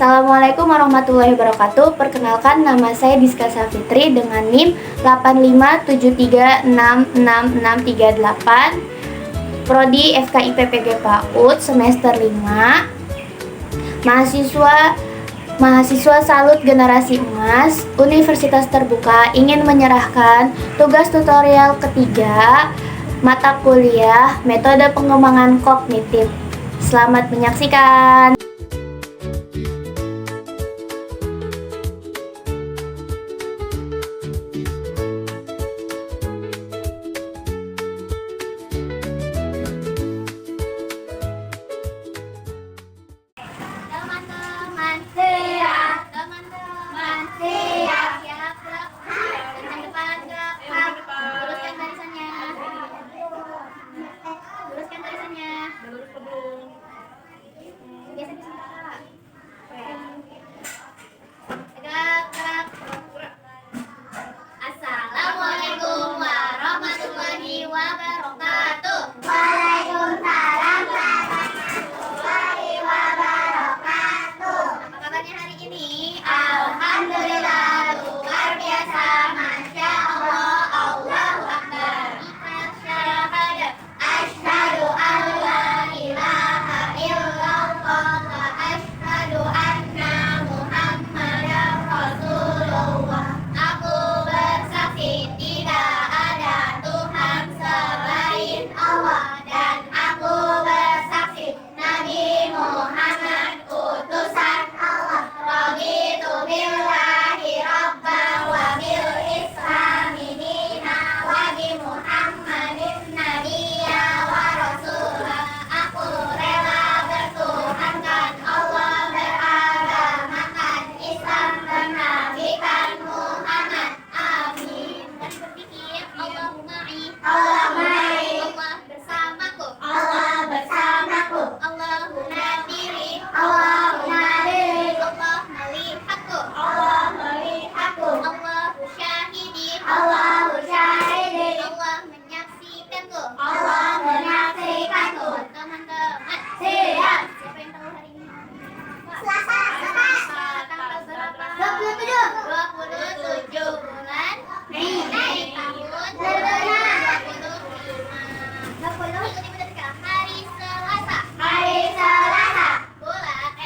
Assalamualaikum warahmatullahi wabarakatuh. Perkenalkan, nama saya Diska Safitri dengan NIM 8573666638, Prodi FKIP PG PAUD semester 5. Mahasiswa Salut Generasi Emas Universitas Terbuka ingin menyerahkan tugas tutorial ketiga mata kuliah Metode Pengembangan Kognitif. Selamat menyaksikan. Assalamualaikum warahmatullahi wabarakatuh. Waalaikumsalam warahmatullahi wabarakatuh. Apa kabarnya hari ini? Alhamdulillah luar biasa, masya Allah, Allahu Akbar. Syahadat. Asyhadu an la ilaha illallah wa asyhadu anna Muhammadar Rasulullah. Aku bersaksi tidak ada Tuhan selain Allah, Dan aku bersaksi Nabi Muhammad utusan Allah. Raditu billahi rabban wa bil islami dinan wa bi Muhammadin nabiyya wa rasula. Aku rela bertuhankan Allah, beragamakan Islam, menabikan Muhammad. Amin. dan berpikir Allahumma Allah ma'i, Allah bersamaku, Allah bersamaku, Allahumma diri, Allahumma diri, Allah melihatku, Allah melihatku, Allahu syahidi, Allahu syahidi, Allah menyaksikanku. Allah menyaksikanku. Teman-teman, Siap. siapa yang tahu hari ini? Selasa, Tanggal berapa? 27. 27 bulan Mei. tahun 2025. 2025. Ikuti detik hari Selasa. Hari Selasa,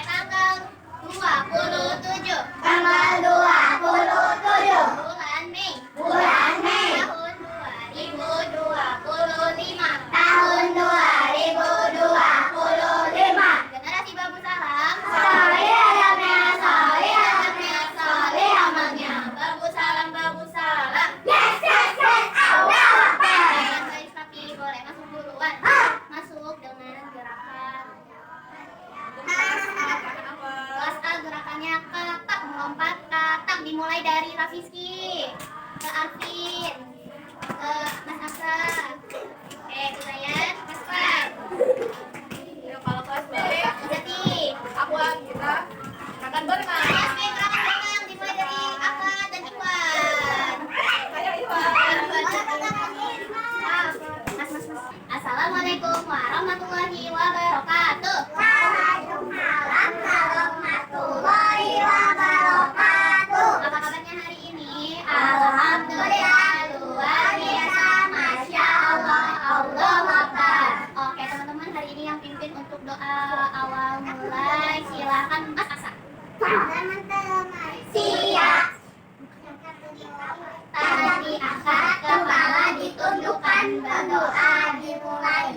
Tanggal 27 tanggal 27 bulan Mei bulan Mei tahun 2025. tahun 2025. Generasi Babu Salam. Soleh adabnya, soleh adabnya, soleh amalnya. Babu Salam, Babu Salam. Yes, yes, yes, Allahu Akbar. Guys, tapi boleh masuk duluan. Masuk dengan gerakan. Kelas A gerakannya katak, melompat katak, dimulai dari Rafiski ke Arvin ke Mas Asa. Kudayan, Mas Fran. Kalau kelas B, Jati. aku kita akan berenang. Kelas B gerakan berenang, dimulai dari Akad dan Iwan. Kayak Iwan. Mas. Assalamualaikum warahmatullahi wabarakatuh. Waalaikumsalam warahmatullahi wabarakatuh. Apa kabarnya hari ini? Alhamdulillah luar biasa, masya Allah, Allahu Akbar. Oke teman-teman, hari ini yang pimpin untuk doa awal mulai silakan Mas Asa. Teman-teman siap. Tangan diangkat, kepala ditundukkan, berdoa dimulai.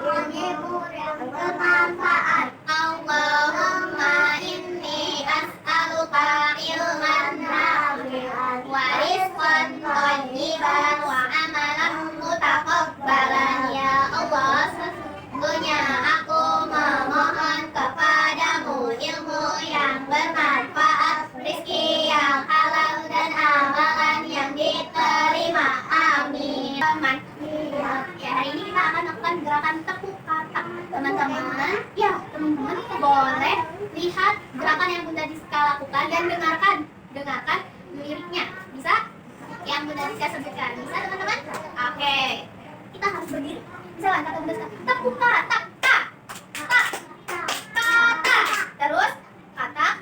Mohon hibur yang bermanfaat. Allahumma inni as'aluka ilman nafi'an wa rizqan thayyiban wa amalan mutaqabbalan. Ya Allah, sesungguhnya aku memohon kepadamu ilmu yang bermanfaat, rezeki yang halal dan amalan yang diterima. Amin. Teman, ya hari ini kita akan melakukan gerakan tepuk katak. Teman-teman, ya teman-teman boleh lihat gerakan yang Bunda Diska lakukan dan dengarkan liriknya. Bisa? Yang Bunda Diska sebutkan. Bisa teman-teman? Oke. Kita harus berdiri. Bisa kan kata Bunda Diska? Tepuk katak, tak, tak, kata. Terus katak,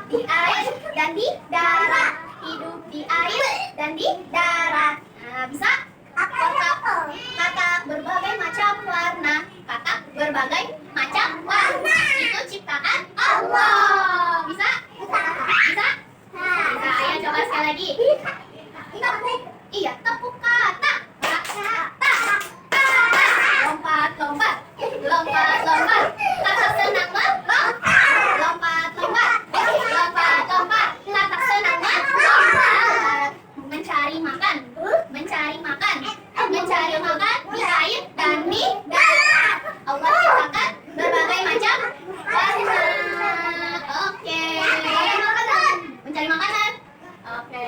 di air dan di darat. Hidup di air dan di darat. Nah, bisa? Katak berbagai macam warna. Katak berbagai macam warna. Itu ciptaan Allah. Bisa? Bisa? Bisa. Ayo coba sekali lagi. Tepuk. Iya, tepuk kata. Lompat, lompat. Lompat, lompat. Katak senang melompat. Lompat, lompat. Lompat, lompat. Katak senang melompat. Mencari makan. Mencari makan. Mencari makan di air dan di darat. Allah ciptakan berbagai macam warna. Oke. Mencari makanan. Oke.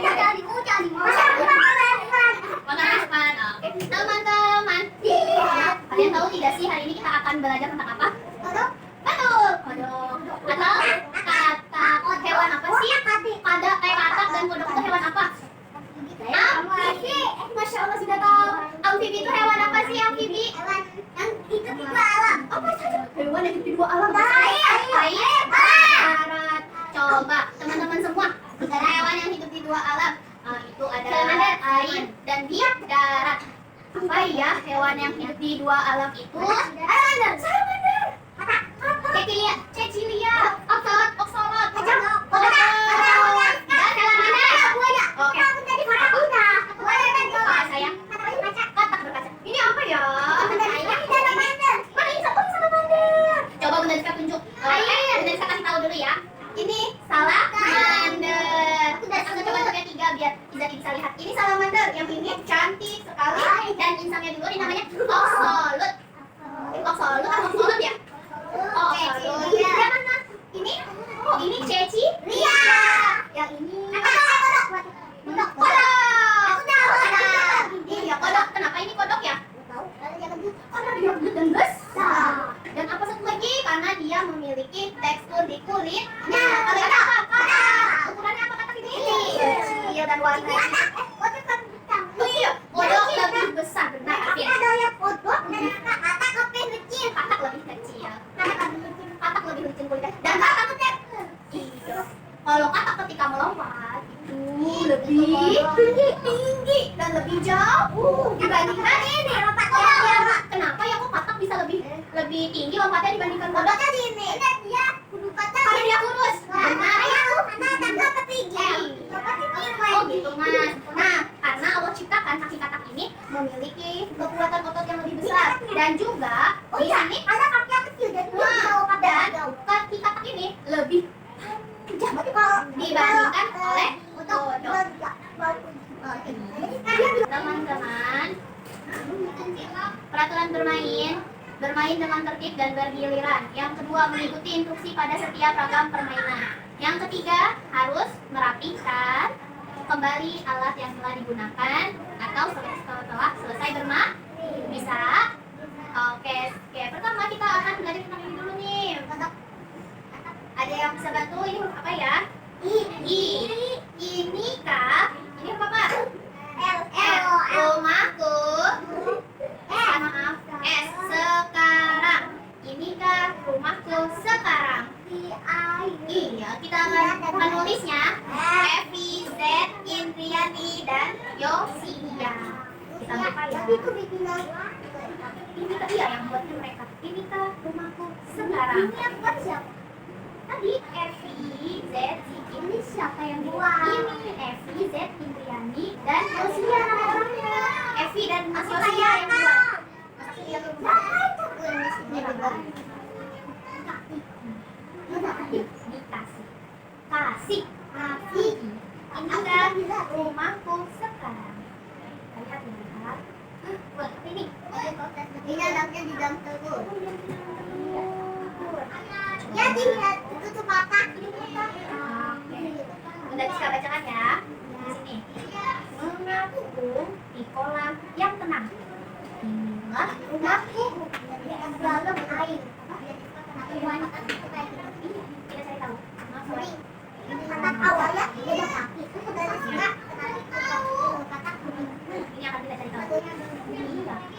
Makan depan. Oke. Teman-teman. Kalian tahu tidak sih hari ini kita akan belajar tentang apa? Kodok. Betul. Kodok. Atau katak. Hewan apa sih? Katak dan kodok itu hewan apa? Amfibi. Masya Allah sudah tahu. Amfibi itu hewan apa sih amfibi? Hewan yang hidup di dua alam. Apa saja? Hewan yang hidup di dua alam. Air, darat. Coba teman-teman semua. Hewan yang hidup di dua alam. Itu adalah air dan di darat. Apa ya hewan yang hidup di dua alam itu? Salamander. Cecilia. Oxalot. Dan salamander. Oke. Sayang. Katak berkaca. Ini apa ya? Mana ini salamander? Coba Bunda Rizka tunjuk. Bunda Rizka kasih tahu dulu ya. Ini salamander. Aku coba pakai 3 biar bisa lihat. Ini salamander. Yang ini cantik sekali. Dan insangnya dulu ini namanya oxalot. Oxalot ya? Oxalot. Yang mana? Ini? Oh, ini Cecilia. Yang ini kodok. Iya, kodok. Kenapa ini kodok ya? Karena dia gendut dan besar. Dan apa satu lagi? Karena dia memiliki tekstur di kulit. Nah, kalau ini apa? Katak. Ukurannya apa katak ini? Kecil dan warnanya. Iya, kodok lebih besar. Benar, Afin. Katak lebih kecil. Katak lebih licin kulitnya. Dan katak iya. Kalau katak ketika melompat itu lebih tinggi dan lebih jauh dibandingkan ini lompatnya. Kenapa ya kok katak bisa lebih tinggi lompatnya dibandingkan kodok? Karena dia kurus. Benar. Oh gitu mas. Nah, karena Allah ciptakan kaki katak ini memiliki kekuatan otot yang lebih besar dan juga di sini dan kaki katak ini lebih dibandingkan oleh kodok. Teman-teman, peraturan bermain dengan tertib dan bergiliran. Yang kedua, mengikuti instruksi pada setiap ragam permainan. Yang ketiga, harus merapikan kembali alat yang telah digunakan atau setelah selesai bermain. Bisa? Oke. Pertama kita akan belajar tentang ini dulu nih. Ada yang bisa bantu? Ini huruf apa ya? I. Ini kah? Ini huruf apa? L. Rumahku. Maaf. S. Sekarang. Ini kah rumahku sekarang? Iya, kita akan menulisnya Evi, Z, Indriani, dan Yosia. Kita lupa ya. Ini kah? Iya, yang buatnya mereka. Ini kah rumahku sekarang? Ini yang buat siapa? Tadi Evi, Z, ini siapa yang buat? Ini Evi, Z, Indriani, dan Yosia nama orangnya. Evi dan Mas Yosia yang buat. Mas Yosia tuh buat. Ini benar. Kasih. Ini kan rumahku sekarang. Lihat. Buat apa ini? Ini anaknya di dalam telur. Ya, dilihat itu tuh papa. Bunda bisa bacakan ya. Di sini. Mengapung di kolam yang tenang. Inilah rumahku. Dalam air. Kita cari tahu. Kata awalnya beda kaki. Itu dari sana. Ini akan kita cari tahu.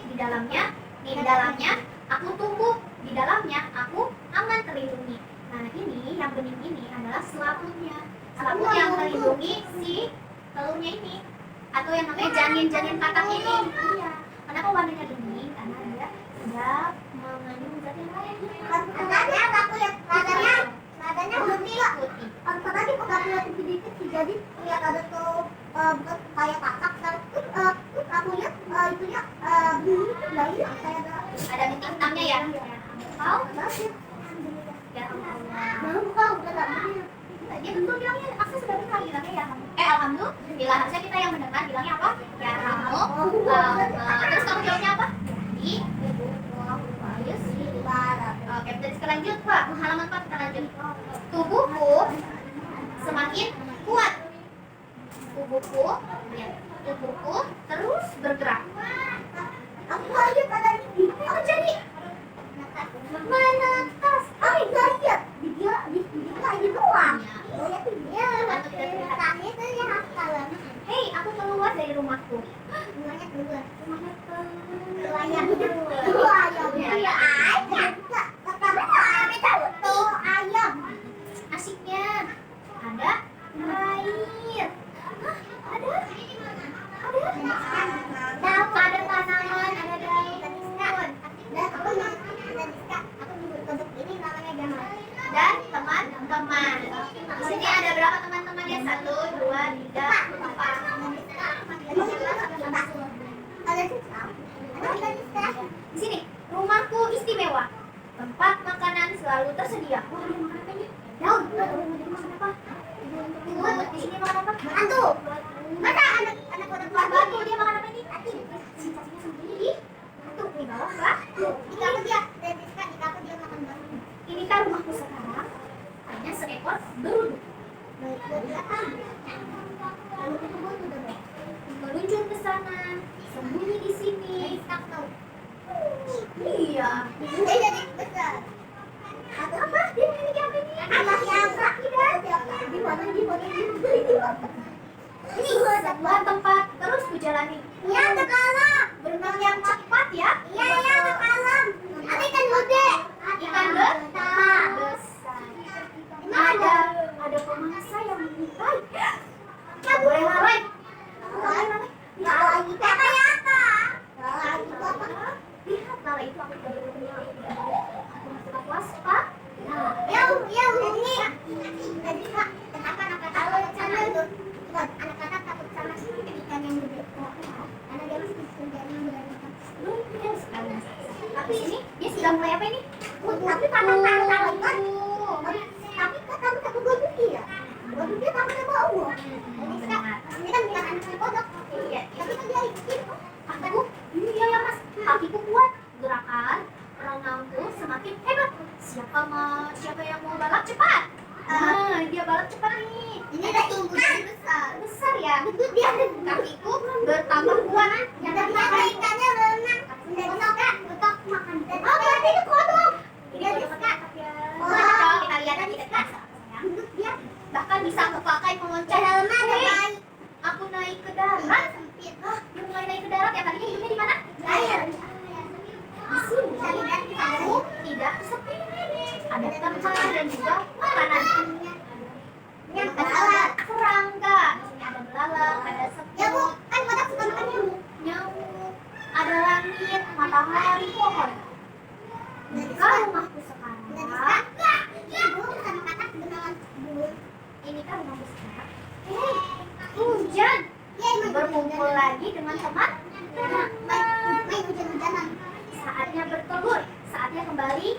Di dalamnya aku tumbuh. Di dalamnya aku aman terlindungi. Nah, ini yang bening ini adalah adalah selaputnya. Selaput yang melindungi si telurnya ini, atau yang namanya janin-janin katak ini. Iya. Kenapa warnanya bening? Karena dia tidak mengandung zat yang lain. Katanya aku lihat nadanya putih. Katanya di pengaturan dikit sih, jadi lihat ada tuh bukan kayak katak terus aku lihat itunya bunyi bayi kayak Ada hitamnya ya. Tahu? Ya belum buka udah nggak bunyi. dia betul bilangnya akses sudah benar bilangnya ya kamu. Alhamdulillah, harusnya kita yang mendengar bilangnya apa? Ya kamu. Terus kamu jawabnya apa? Di barat. Oke, terus kita lanjut Pak. Halaman 4 kita lanjut. Tubuhku semakin kuat. Tubuhku terus bergerak. Aku lihat ada ini. Apa jadi? Menetas. Nggak lihat. Dia ini doang. Ya, tadi itu ya hafal. Hei, aku keluar dari rumahku. Rumahnya keluar. Rumahnya Rumahnya keluar. Ya ayam. Kata ayam itu tuh ayam. Asiknya ada air. Hah, ada tanaman, ada daun. Dan teman-teman. Di sini ada berapa teman-temannya? 1, 2, 3, 4. Di sini rumahku istimewa. Tempat makanan selalu tersedia. Wah, ada makan apa ini? Daun. Makan apa? Di sini makan apa? Hantu. Masa anak udah Batu. Dia makan apa ini? Cacingnya sendiri. Batu di bawah batu. di kamu dia makan batu. Ini kan rumahku sekarang. Hanya seekor berudu. Meluncur ke sana, sembunyi di sini. Iya. Dia jadi besar. Apa? Dia memiliki apa ini? Anak yang tidak. Di mana? Ini sebuah tempat terus kujalani. Ya, ke kolam. Berenang yang cepat ya. Iya, ke kolam. Ada ikan gede. Ikan besar. Ada pemangsa yang lebih baik. Nggak boleh lalai. Nggak lagi kayak apa? Lihat lalai itu aku tidak boleh. Aku masih waspa. Yang ini. Jadi Kak, kenapa anak-anak takut sama itu? Bukan, anak-anak takut sama ikan yang gede. Karena dia masih kerjanya berani. Lumayan sekali. Tapi ini dia sudah mulai apa ini? Tapi karena tahu kan. Tapi kamu takut gue ya? Gue dia takutnya bau. Jadi Kak, ini kan bukan anak yang kodok. Iya. Tapi kan dia ikut. Aku, iya ya mas. Kakiku kuat. Gerakan renangku semakin hebat. Siapa yang mau balap cepat? Dia balap cepat nih. Ini udah tumbuh besar. Besar ya. Dia kakiku bertambah kuat. Yang tadinya ikannya berenang. Kodok makan. Oh, berarti itu kodok. Ini kodok Kak. Wow. Kalau kita lihat di dekat, Dia bahkan bisa kepakai mengoncat. dalamnya ada bayi. Aku naik ke darat. Sempit. Dia mulai naik ke darat ya. Tadinya hidupnya di mana? Air. Di sini. Aku tidak sepi. Ada tempat dan juga makanan. Yang Ada belalang. serangga. Di sini ada belalang, ada Ya Bu, semut, kan kodok suka makan nyamuk. nyamuk, ada langit, matahari, pohon. Kalau rumahku sekarang, Bu, sama katak beneran. Bu. ini kan rumahku sekarang. Hujan. Berkumpul lagi dengan teman. Main hujan-hujanan. Saatnya bertelur. Saatnya kembali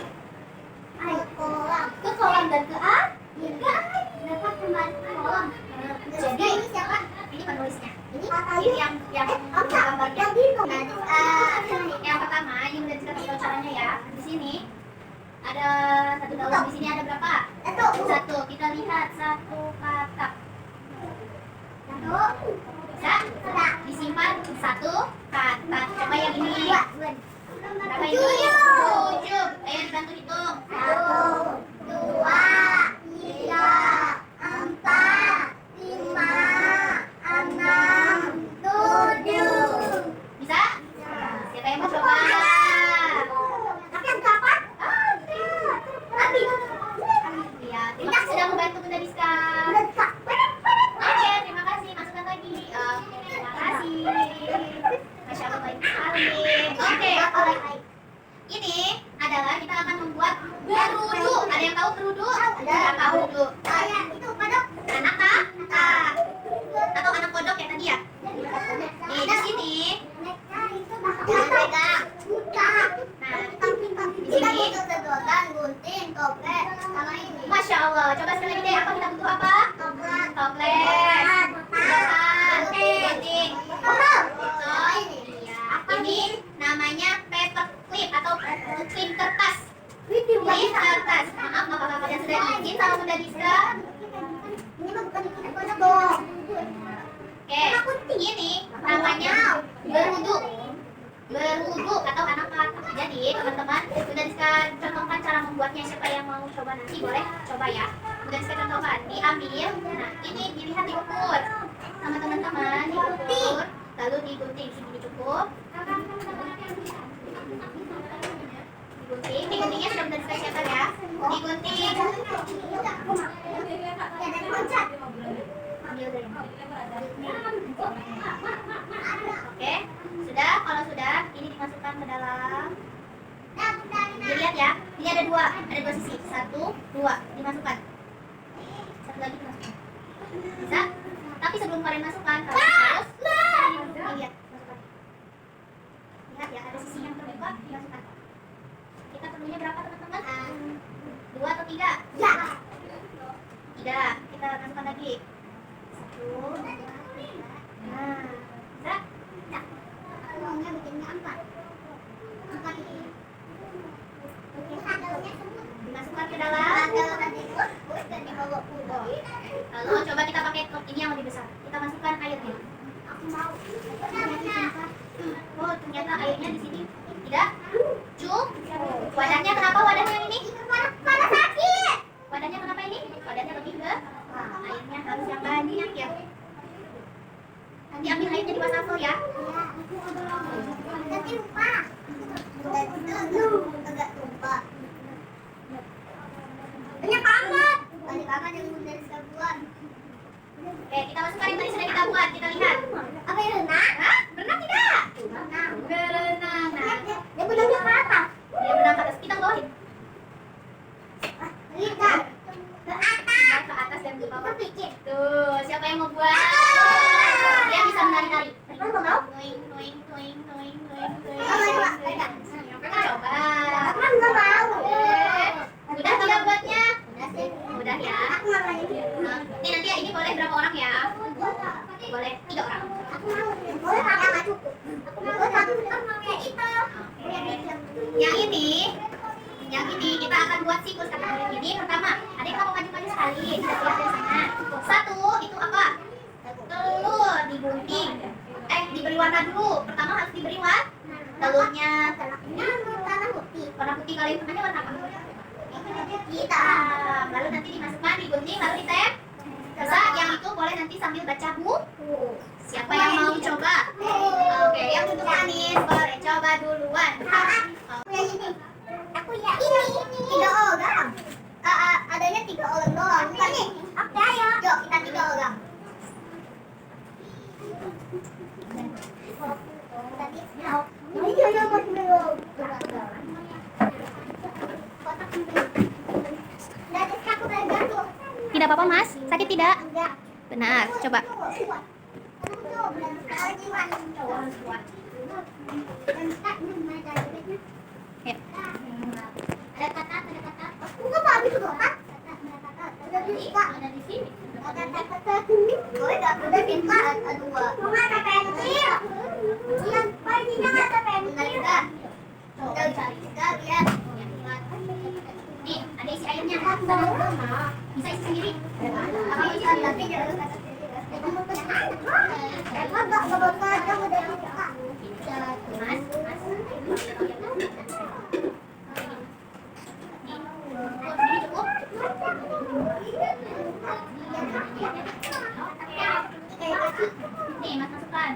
Ayo kolam. ke kolam dan ke air. Dapat kembali ke kolam. Jadi ini siapa? ini penulisnya. Ini Ini yang gambarnya. yang bingung. Yang pertama, ini udah dikasih tahu caranya ya. Di sini ada satu daun. Di sini ada berapa? Satu. Kita lihat satu katak. Bisa? Disimpan satu katak. Coba yang ini. Berapa ini? 7. Ayo dibantu hitung. 1, 2, 3, 4, 5, 6, 7. Bisa? Siapa yang mau coba? Tapi yang kapan? Tapi, iya, terima kasih sudah membantu Bunda di ini namanya berudu. Berudu atau anak patok. Jadi teman-teman sudah contohkan cara membuatnya. Siapa yang mau coba nanti boleh coba ya. Sudah saya contohkan. Diambil. Nah ini dilihat diukur sama teman-teman. Diukur lalu digunting segini cukup. Diguntingnya sudah benar saya siapkan ya. Digunting. Oke, sudah. Kalau sudah, ini dimasukkan ke dalam. Dilihat ya, ini ada dua sisi. Satu, dua, dimasukkan. Satu lagi dimasukkan. Bisa? Tapi sebelum kalian masukkan, kalian harus lihat, masukkan. Lihat ya, ada sisi yang terbuka, dimasukkan. Kita perlunya berapa teman-teman? 2 atau 3? Ya. 3. Kita masukkan lagi. 1, 2, 3. Nah, bisa? Ya. Uangnya bikinnya 4. 4 ini. Dimasukkan ke dalam. Dan dibawa pulang. Lalu coba kita pakai cup ini yang lebih besar. Kita masukkan airnya. Aku mau. Oh, ternyata airnya di sini tidak cukup. Wadahnya kenapa wadahnya ini? Pada sakit. Wadahnya kenapa ini? Wadahnya lebih ke airnya harus yang banyak ya. Nanti ambil airnya di wastafel ya. Nanti lupa. Agak lupa. Banyak banget. Banyak banget yang dari sebulan. Oke, kita masukkan yang tadi sudah kita buat. Kita lihat. Apa yang renang? Hah? Berenang tidak? Renang. Berenang. Nah, Dia berenang ke atas. dia berenang ke atas. Kita bawahin. Lihat. Ke atas. Ke atas dan ke bawah. Pikir. Tuh, siapa yang mau buat? Dia bisa menari-nari. Kamu mau? Toing, toing, toing, toing, toing, toing. Coba. Coba. Aku nggak mau. Udah tidak buatnya? Udah sih. Udah ya. Aku mau main. Ini nanti ini boleh berapa orang ya? Boleh 3 orang. Aku mau. Boleh pakai nggak cukup. Aku mau. Tapi aku mau kayak itu. Yang ini kita akan buat siklus kategori ini. Pertama, adik kamu maju-maju sekali. Kita lihat dari sana. 1 itu apa? Telur digunting. Diberi warna dulu. Pertama harus diberi warna. Telurnya Warna putih. warna putih, kalian tengahnya warna apa? Hitam. Lalu nanti dimasukkan, digunting, lalu ditep. Bisa, yang itu boleh nanti sambil baca buku. Siapa yang mau coba? Oke, yang duduk manis boleh coba duluan. Aku yang ini. Aku yang ini. 3 orang. Adanya 3 orang doang. Bukan nih. Oke, ayo. Yuk, kita 3 orang. Ini ada buat belum. Tidak apa-apa, Mas. Sakit tidak? Enggak. Benar. Coba. Ya. Ada kata. Aku nggak mau habis kotak. Udah bisa. Ada di sini. Ada kata ini. Gue nggak udah bisa. Dua. Cuma ada pensil. Yang bayinya nggak ada pensil. Coba cari. Kita lihat. Nih, ada isi airnya. Bisa isi sendiri. Apa bisa tapi jangan kata Emang nggak bapak aja udah buka. Mas. Ini cukup. Nih, Mas masukkan.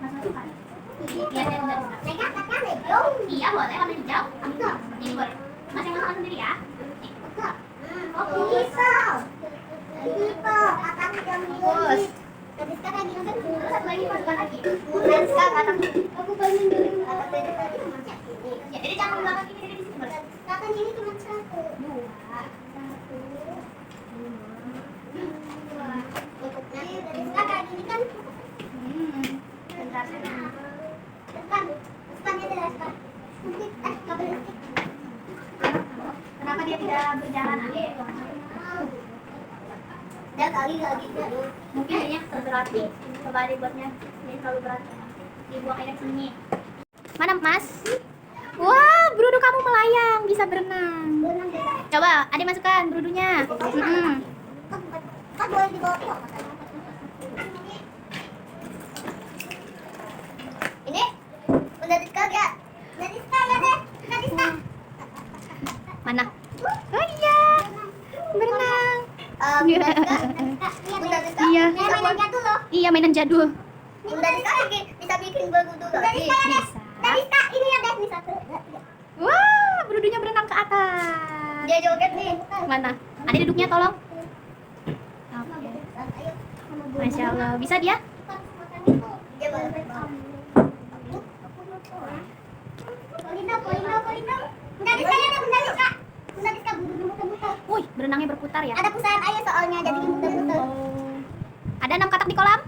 Mas masukkan. Lihat yang udah bisa. Mereka kata dong. Iya, boleh warna hijau. Ini boleh. Mas yang masukkan sendiri ya. Oh bisa. Bisa. Akan jam Bagus. tapi sekarang gini kan Terus satu lagi masukkan lagi. dan sekarang aku bangun dulu. Dari tadi cuma satu. Ya, jadi jangan belakang ini, jadi di sini boleh. Sekarang ini cuma satu. Tutupnya dari sekarang ini kan Bentar. depannya dari sekarang. Kabel listrik. Kenapa dia tidak berjalan, Adik? Dia kali lagi terus. Mungkin kayaknya terberat nih. Coba dibuatnya. Ini terlalu berat. Dibuang aja ke sini. Mana, Mas? Wah, berudu kamu melayang, bisa berenang. Berenang di sana. Coba, Adik masukkan berudunya. Kan boleh dibawa pulang. Bunda Rizka, Iya. ini mainan jadul loh. Iya, mainan jadul. Bunda Rizka bisa bikin berwudu. Bunda Rizka ya, Des. Bisa. Bunda Rizka, ini ya, Des. Nih, 1, 2, 3. Wah, berudunya berenang ke atas. Dia joget nih. Mana? Ada duduknya tolong. Oke. Masya Allah. Bisa dia? Dia boleh. Polindo. Bunda Rizka ya, Bunda Rizka. Bunda Rizka muter-muter. Wih, berenangnya berputar ya. Ada pusaran air soalnya, jadi muter-muter. Oh. Ada 6 katak di kolam?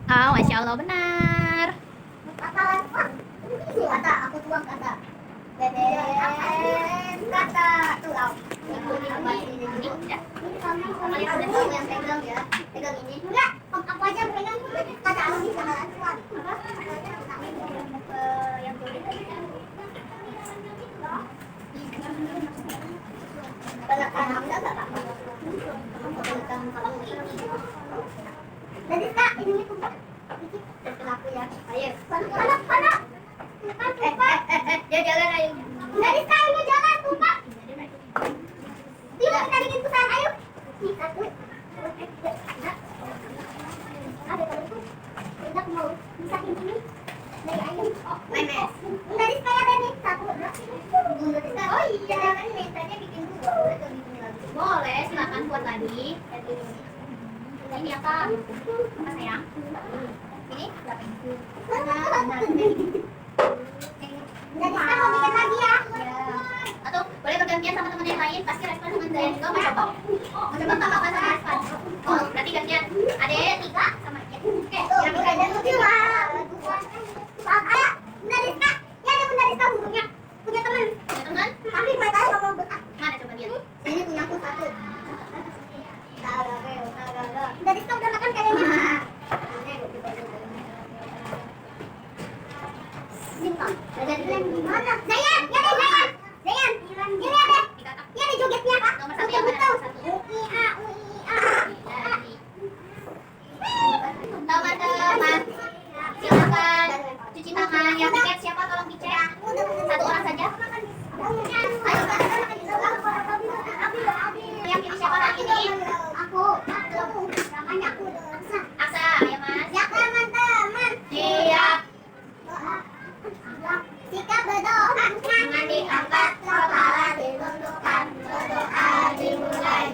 Oh, Masya Allah, benar. Katalan, wah. Ini kata, aku tuang kata. Beben, kata. Tuh, au. Ini udah. Kalian sudah tahu yang pegang ya. Pegang ini. Enggak, aku aja yang pegang. Kata aku bisa tuang. Yang joget tadi. Banyak anak enggak apa-apa. Jadi Kak, ini tumpah. Dikit aku ya. Ayo. Panas. Dia jalan ayo. Jadi Kak, ini jalan tumpah. Yuk kita bikin pusaran ayo. Nih, 1. Ada kalau tidak mau bisa ini. Dari ayo. Memes. Dari saya ada nih 1, 2. Bunda Rizka. Oh iya, kan mintanya bikin dua. Boleh tuh bikin lagi. Boleh, silakan buat lagi. Ini apa? Apa sayang? Ini Bunda Rizka mau bikin lagi ya. Atau boleh bergantian sama teman yang lain. Pasti respon teman saya juga mau coba. Mau coba nggak apa-apa sama respon. Oh, berarti gantian. Ada 3 sama dia. Oke, kira-kira ada Ayo, Bunda Rizka. Ya ada Bunda Rizka punya teman. punya teman? Tapi mereka nggak mau bekas. Mana coba dia? Ini punya aku 1. Bunda Rizka udah makan kayaknya. Mana? Zayan, ya deh Zayan. Zayan, ini ada. Ini ada jogetnya Kak. Nomor 1 yang mana? Nomor 1. Ui-a. Teman-teman, silakan cuci tangan. Yang tiket siapa tolong dicek. 1 orang saja. Yang pilih siapa lagi nih? Aku. Namanya aku. Aksa, ya mas. Ya teman-teman. Siap. Sikap berdoa. Tangan diangkat, kepala ditundukkan, berdoa dimulai.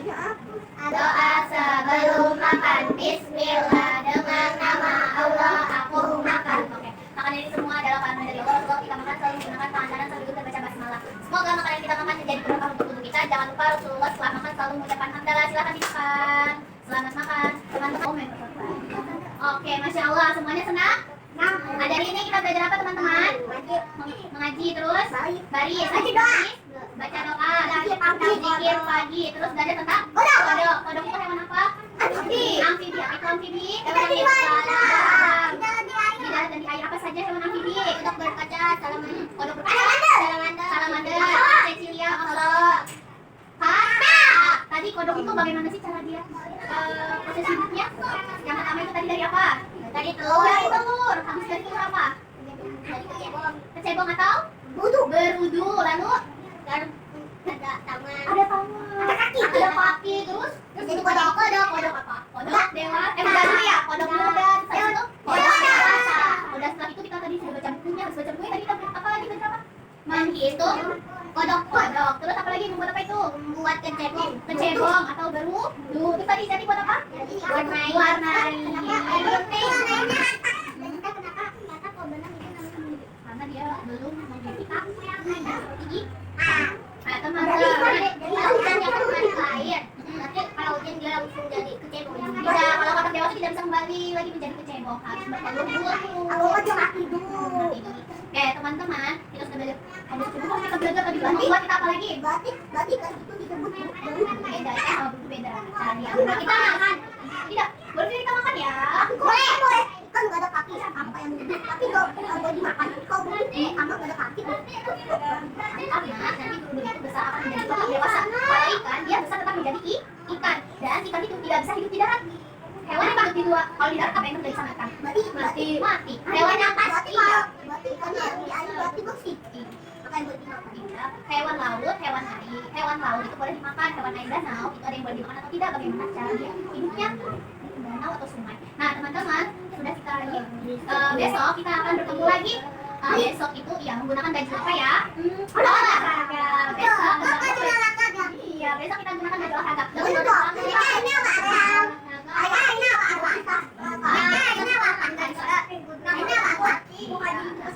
Doa sebelum makan. Bismillah, dengan nama Allah aku makan. Oke, makan ini semua adalah karena dari Allah. Sebab kita makan selalu menggunakan tangan kanan sambil duduk dan baca basmalah. Semoga makanan yang kita makan menjadi berkah untuk tubuh kita. Jangan lupa Rasulullah setelah makan selalu mengucapkan hamdalah. Silakan dimakan. Selamat makan. Teman-teman. Oke, masya Allah, semuanya senang. Ada hari ini kita belajar apa teman-teman? Mengaji terus baris, baca doa, zikir pagi, terus belajar tentang kodok. Kodok itu hewan apa? Amfibi. Itu amfibi. Hewan yang di darat dan di air. Apa saja hewan amfibi? Kodok berkaca, kodok berkaca, salamander, Cecilia, ocelot. Tadi kodok itu bagaimana sih cara dia proses hidupnya? Yang pertama itu tadi dari apa? Dari telur. Habis dari telur apa? Kecebong atau? Berudu. Lalu Ada tangan. ada tangan, ada kaki, terus Jadi kodok. Kodok apa? Kodok dewa. Muda dulu ya. Kodok muda. Terus itu kodok dewasa. Udah setelah itu kita tadi sudah baca bukunya. Habis baca bukunya tadi kita apa lagi baca apa? Menghitung kodok. Terus apa lagi membuat apa itu? Buat kecebong. Kecebong atau berudu. Terus tadi jadi buat apa? Warnai. Karena dia belum memiliki gigi. Teman-teman, Kalau hujan dia langsung jadi kecebong. tidak, kalau kotak dewasa tidak bisa kembali lagi menjadi kecebong, harus bertelur dulu. Aku mau cuma tidur. Oke teman-teman, kita sudah belajar. Ada cukup kita belajar tadi buat kita apa lagi? Batik kan itu disebut Beda ya, oh, beda cara diambil. Kita makan. Tidak, boleh kita makan ya. boleh. Kan nggak ada kaki. Apa yang tapi kalau dimakan kau begini, kamu nggak ada kaki. Karena nanti begitu besar akan menjadi kotak dewasa. Kalau ikan, dia besar tetap menjadi ikan. Dan ikan itu tidak bisa hidup di darat. Hewan yang hidup di luar, kalau di darat apa yang terjadi sama ikan? Mati. Hewan yang pasti. Berarti kan yang di air berarti bersih. Apa yang boleh dimakan? Iya, hewan laut, hewan air. Hewan laut itu boleh dimakan, hewan air danau itu ada yang boleh dimakan atau tidak, bagaimana cara dia hidupnya di danau atau sungai. Nah, teman-teman, sudah kita lagi. Besok kita akan bertemu lagi. Besok itu ya menggunakan baju apa ya? Olahraga. Besok Baju olahraga. iya, besok kita gunakan baju olahraga. Ini apa arang? Ini apa arang? Ini apa arang?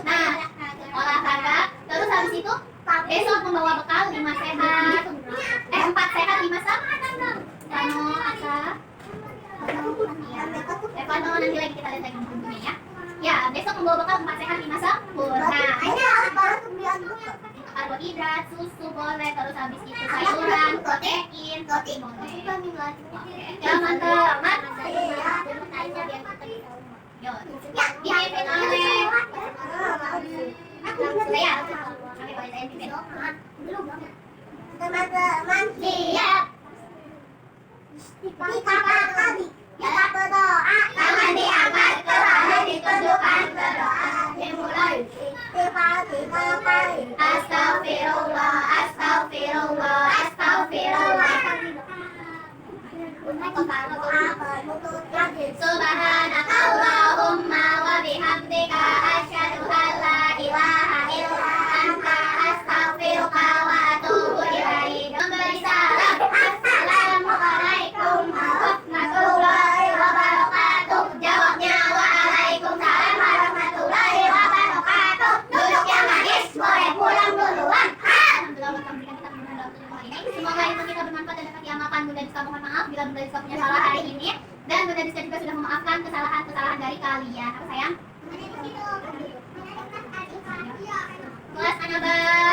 Nah, olahraga. Terus habis itu besok membawa bekal 5 sehat. 4 sehat 5 sempurna. Kano asa. Kano nanti lagi kita lihat lagi bukunya ya. Ya, besok membawa bekal 4 sehat 5 sempurna. Ini apa arang? Karbohidrat, susu boleh, terus habis itu sayuran, protein boleh. Teman-teman, yuk, dipimpin oleh saya. Kami boleh saya pimpin. Teman-teman, Siap. kita berdoa. Tangan diangkat, kepala ditundukkan, berdoa dimulai. Astagfirullah, astagfirullah, astagfirullah. Subhanakallahumma wa bihamdika asyhadu an la ilaha illa anta astaghfiruka wa atubu ilaik. Memberi salam. Assalamualaikum warahmatullahi wabarakatuh. Jawabnya waalaikumsalam warahmatullahi wabarakatuh. Duduk yang manis, boleh pulang duluan. Alhamdulillah kita mengenal hari ini. Semoga ilmu kita bermanfaat dan dapat diamalkan. Bunda Diska mohon maaf bila Bunda Diska punya salah hari ini, dan Bunda Diska juga sudah memaafkan kesalahan-kesalahan dari kalian. Apa sayang? Kelas Anabel.